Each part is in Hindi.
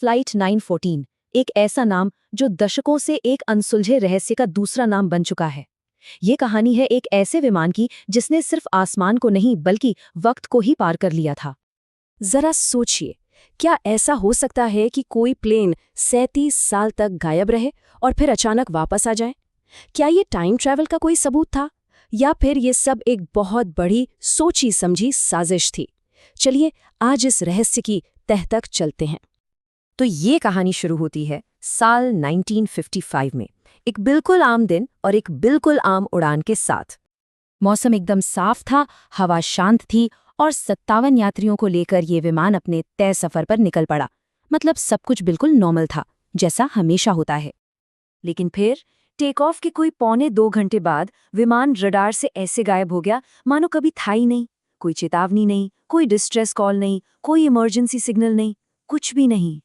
फ्लाइट 914 एक ऐसा नाम जो दशकों से एक अनसुलझे रहस्य का दूसरा नाम बन चुका है। ये कहानी है एक ऐसे विमान की जिसने सिर्फ आसमान को नहीं बल्कि वक्त को ही पार कर लिया था। जरा सोचिए, क्या ऐसा हो सकता है कि कोई प्लेन 37 साल तक गायब रहे और फिर अचानक वापस आ जाए? क्या ये टाइम ट्रैवल का कोई सबूत था, या फिर ये सब एक बहुत बड़ी सोची समझी साजिश थी? चलिए आज इस रहस्य की तह तक चलते हैं। तो ये कहानी शुरू होती है साल 1955 में, एक बिल्कुल आम दिन और एक बिल्कुल आम उड़ान के साथ। मौसम एकदम साफ था, हवा शांत थी और 57 यात्रियों को लेकर ये विमान अपने तय सफर पर निकल पड़ा। मतलब सब कुछ बिल्कुल नॉर्मल था, जैसा हमेशा होता है। लेकिन फिर टेक ऑफ के कोई 1.25 घंटे बाद विमान रडार से ऐसे गायब हो गया मानो कभी था ही नहीं। कोई चेतावनी नहीं, कोई डिस्ट्रेस कॉल नहीं, कोई इमरजेंसी सिग्नल नहीं, कुछ भी नहीं।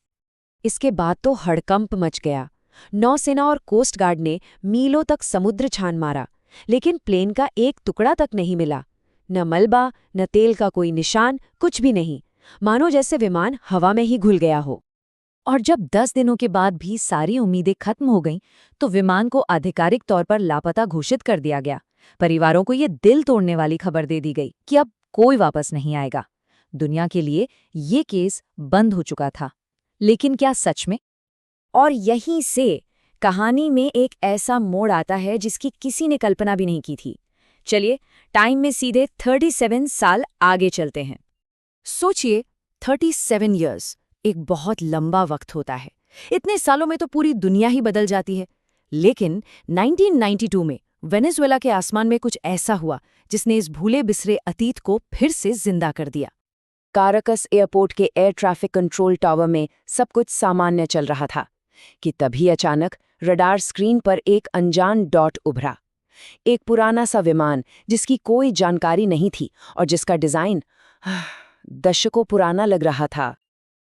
इसके बाद तो हड़कंप मच गया। नौसेना और कोस्ट गार्ड ने मीलों तक समुद्र छान मारा, लेकिन प्लेन का एक टुकड़ा तक नहीं मिला। न मलबा, न तेल का कोई निशान, कुछ भी नहीं। मानो जैसे विमान हवा में ही घुल गया हो। और जब 10 दिनों के बाद भी सारी उम्मीदें खत्म हो गईं, तो विमान को आधिकारिक तौर पर लापता घोषित कर दिया गया। परिवारों को ये दिल तोड़ने वाली खबर दे दी गई कि अब कोई वापस नहीं आएगा। दुनिया के लिए ये केस बंद हो चुका था। लेकिन क्या सच में? और यहीं से कहानी में एक ऐसा मोड़ आता है जिसकी किसी ने कल्पना भी नहीं की थी। चलिए टाइम में सीधे 37 साल आगे चलते हैं। सोचिए, 37 इयर्स एक बहुत लंबा वक्त होता है। इतने सालों में तो पूरी दुनिया ही बदल जाती है। लेकिन 1992 में वेनेजुएला के आसमान में कुछ ऐसा हुआ जिसने इस भूले बिसरे अतीत को फिर से जिंदा कर दिया। काराकस एयरपोर्ट के एयर ट्रैफिक कंट्रोल टावर में सब कुछ सामान्य चल रहा था कि तभी अचानक रडार स्क्रीन पर एक अनजान डॉट उभरा। एक पुराना सा विमान जिसकी कोई जानकारी नहीं थी और जिसका डिजाइन दशकों पुराना लग रहा था।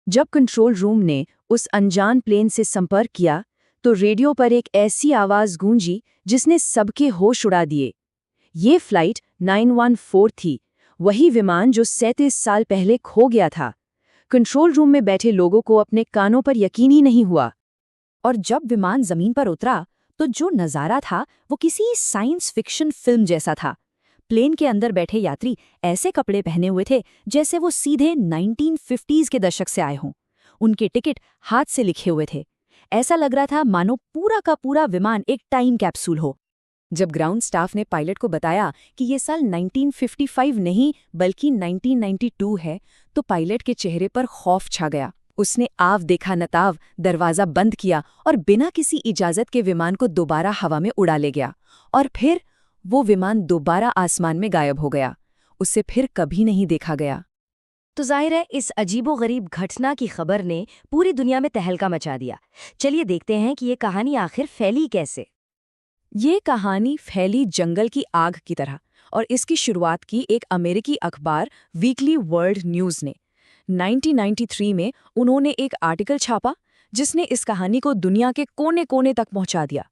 जब कंट्रोल रूम ने उस अनजान प्लेन से संपर्क किया, तो रेडियो पर एक ऐसी आवाज गूंजी जिसने सबके होश उड़ा दिए। ये फ्लाइट 914 थी, वही विमान जो 37 साल पहले खो गया था। कंट्रोल रूम में बैठे लोगों को अपने कानों पर यकीन ही नहीं हुआ। और जब विमान जमीन पर उतरा, तो जो नज़ारा था वो किसी साइंस फिक्शन फिल्म जैसा था। प्लेन के अंदर बैठे यात्री ऐसे कपड़े पहने हुए थे जैसे वो सीधे 1950s के दशक से आए हों। उनके टिकट हाथ से लिखे हुए थे। ऐसा लग रहा था मानो पूरा का पूरा विमान एक टाइम कैप्सूल हो। जब ग्राउंड स्टाफ ने पायलट को बताया कि ये साल 1955 नहीं बल्कि 1992 है, तो पायलट के चेहरे पर खौफ छा गया। उसने आव देखा नताव दरवाज़ा बंद किया और बिना किसी इजाज़त के विमान को दोबारा हवा में उड़ा ले गया। और फिर वो विमान दोबारा आसमान में गायब हो गया। उसे फिर कभी नहीं देखा गया। तो जाहिर है इस अजीबोगरीब घटना की खबर ने पूरी दुनिया में तहलका मचा दिया। चलिए देखते हैं कि ये कहानी आखिर फैली कैसे। ये कहानी फैली जंगल की आग की तरह, और इसकी शुरुआत की एक अमेरिकी अखबार वीकली वर्ल्ड न्यूज़ ने। 1993 में उन्होंने एक आर्टिकल छापा जिसने इस कहानी को दुनिया के कोने कोने तक पहुंचा दिया।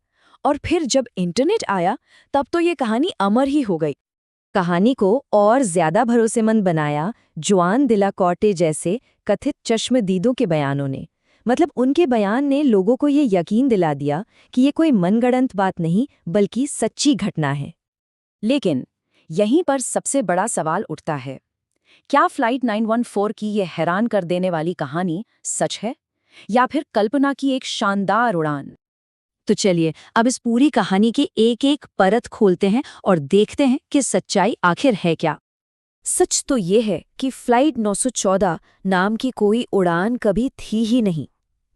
और फिर जब इंटरनेट आया, तब तो ये कहानी अमर ही हो गई। कहानी को और ज्यादा भरोसेमंद बनाया जुआन दिला कॉर्टे जैसे कथित चश्मदीदों के बयानों ने। मतलब उनके बयान ने लोगों को ये यकीन दिला दिया कि ये कोई मनगढ़ंत बात नहीं बल्कि सच्ची घटना है। लेकिन यहीं पर सबसे बड़ा सवाल उठता है, क्या फ्लाइट 914 की ये हैरान कर देने वाली कहानी सच है, या फिर कल्पना की एक शानदार उड़ान? तो चलिए अब इस पूरी कहानी की एक एक परत खोलते हैं और देखते हैं कि सच्चाई आखिर है क्या। सच तो ये है कि फ्लाइट 914 नाम की कोई उड़ान कभी थी ही नहीं।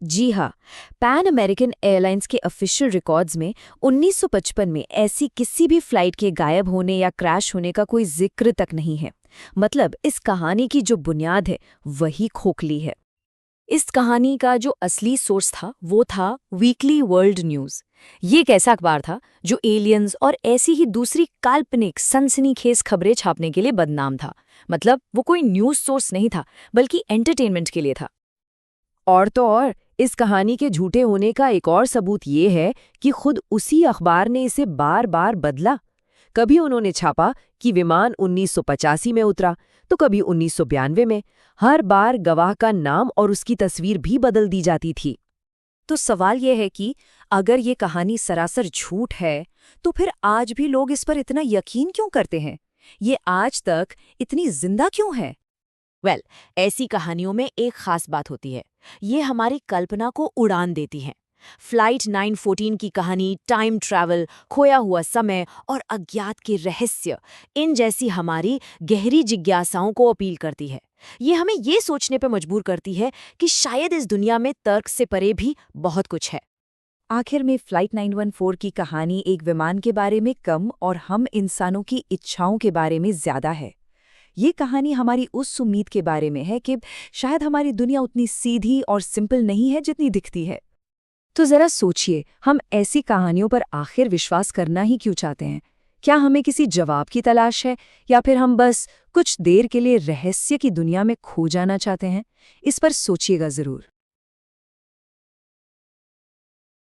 जी हाँ, पैन अमेरिकन एयरलाइंस के ऑफिशियल रिकॉर्ड्स में 1955 में ऐसी किसी भी फ्लाइट के गायब होने या क्रैश होने का कोई जिक्र तक नहीं है। मतलब इस कहानी की जो बुनियाद है वही खोखली है। इस कहानी का जो असली सोर्स था वो था वीकली वर्ल्ड न्यूज़। ये एक ऐसा अखबार था जो एलियंस और ऐसी ही दूसरी काल्पनिक सनसनीखेज खबरें छापने के लिए बदनाम था। मतलब वो कोई न्यूज़ सोर्स नहीं था बल्कि एंटरटेनमेंट के लिए था। और तो और इस कहानी के झूठे होने का एक और सबूत ये है कि खुद उसी अखबार ने इसे बार बार बदला। कभी उन्होंने छापा कि विमान 1985 में उतरा, तो कभी 1992 में। हर बार गवाह का नाम और उसकी तस्वीर भी बदल दी जाती थी। तो सवाल यह है कि अगर ये कहानी सरासर झूठ है, तो फिर आज भी लोग इस पर इतना यकीन क्यों करते हैं? ये आज तक इतनी जिंदा क्यों है? ऐसी कहानियों में एक खास बात होती है। ये हमारी कल्पना को उड़ान देती हैं। फ्लाइट 914 की कहानी टाइम ट्रैवल, खोया हुआ समय और अज्ञात के रहस्य, इन जैसी हमारी गहरी जिज्ञासाओं को अपील करती है। ये हमें ये सोचने पर मजबूर करती है कि शायद इस दुनिया में तर्क से परे भी बहुत कुछ है। आखिर में फ्लाइट 914 की कहानी एक विमान के बारे में कम और हम इंसानों की इच्छाओं के बारे में ज्यादा है। ये कहानी हमारी उस उम्मीद के बारे में है कि शायद हमारी दुनिया उतनी सीधी और सिंपल नहीं है जितनी दिखती है। तो जरा सोचिए, हम ऐसी कहानियों पर आखिर विश्वास करना ही क्यों चाहते हैं? क्या हमें किसी जवाब की तलाश है, या फिर हम बस कुछ देर के लिए रहस्य की दुनिया में खो जाना चाहते हैं? इस पर सोचिएगा जरूर।